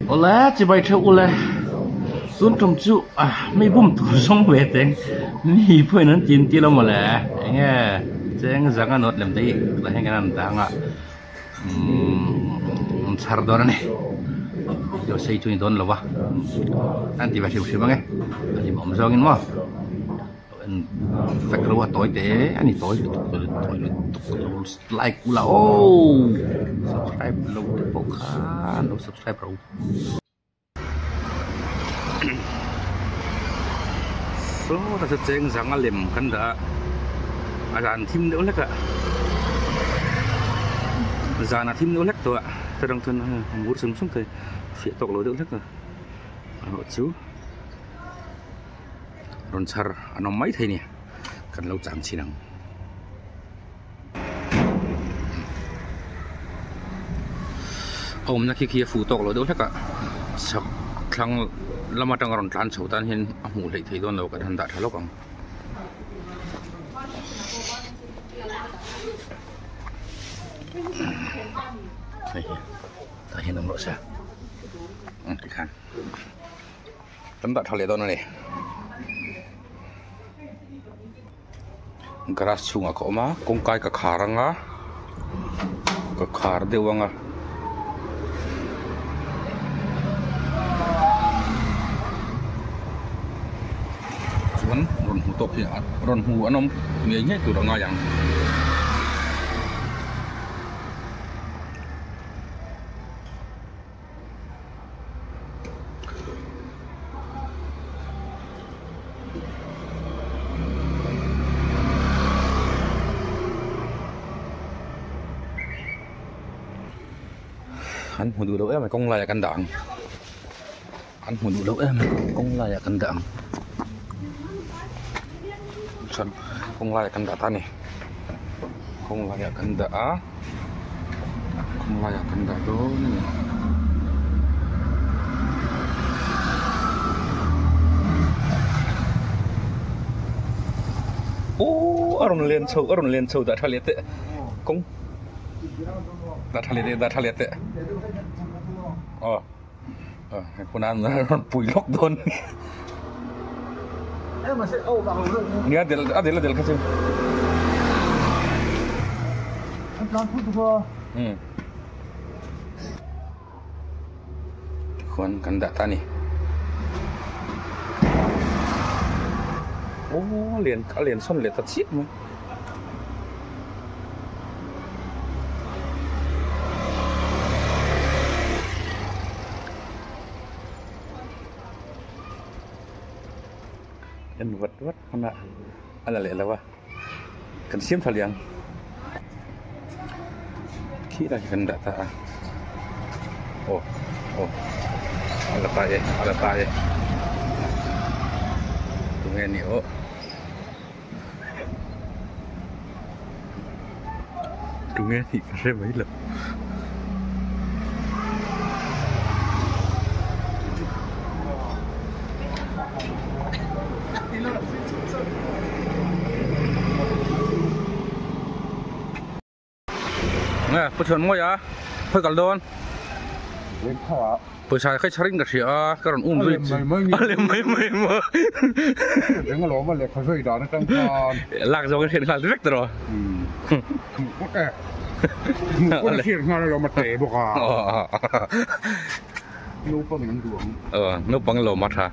Olá, chị bay theo olá. Tuấn trong chú mấy bún thủ sống về tên, ni phải nói chuyện tí lắm mà lẽ, nghe, chẳng rằng anh nói làm gì, là hay cái nào đang sar đó này, giờ xây chui đón là vợ, anh thì phải chịu chịu bằng nghe, anh thì bấm sao nghe mà, phải cái what tối thế, anh tối like là subscribe lâu thì bốc khá, lâu subscribe rồi. So, ta ceng sang alim kan da aran tim no lek zana tim no lek to ta dang thun mur sum sum thai fi tok lo de lek ho chu ron char anom mai thai ni kan lo cham chinang om na khi fu tok lo de lek sak thlang lama tang ron tlan chho tan hin a mu lei thei don lo ka than da thalok ang ta hin am ro sa ti khan tam da thale don ne grass chunga ko ma kong kai ka kharanga ka khar dewanga ron hu top hi ron hu anom nge nge tu nga yang anh muốn đủ đâu em công lại căn đảng anh muốn đủ đâu em công lại căn đảng không layak kan data nih không layak kan data tuh nih aron len sâu data lihat deh kong data lihat deh oh kunan pui lockdown ini adil kasih. Kawan kan data nih. Oh, kalian son lihat sih mah. Yan wat mana ala le lawa kan siam thaliang khi ra kan data oh ala taye tungen ni oh tungen ni kare mai la nè, bữa trưa mua ya, hơi cẩn đôn. Bữa sáng khách charing cái gì à, cái rồi rồi. Mấy mà. Đừng có lố mà lệ khó rồi đó nó căng con. Lạc rồi cái chuyện là direct rồi. Có cái chuyện nào là mà tệ bọc à. Nấu bằng đuông. Nấu bằng lẩu mặt hả?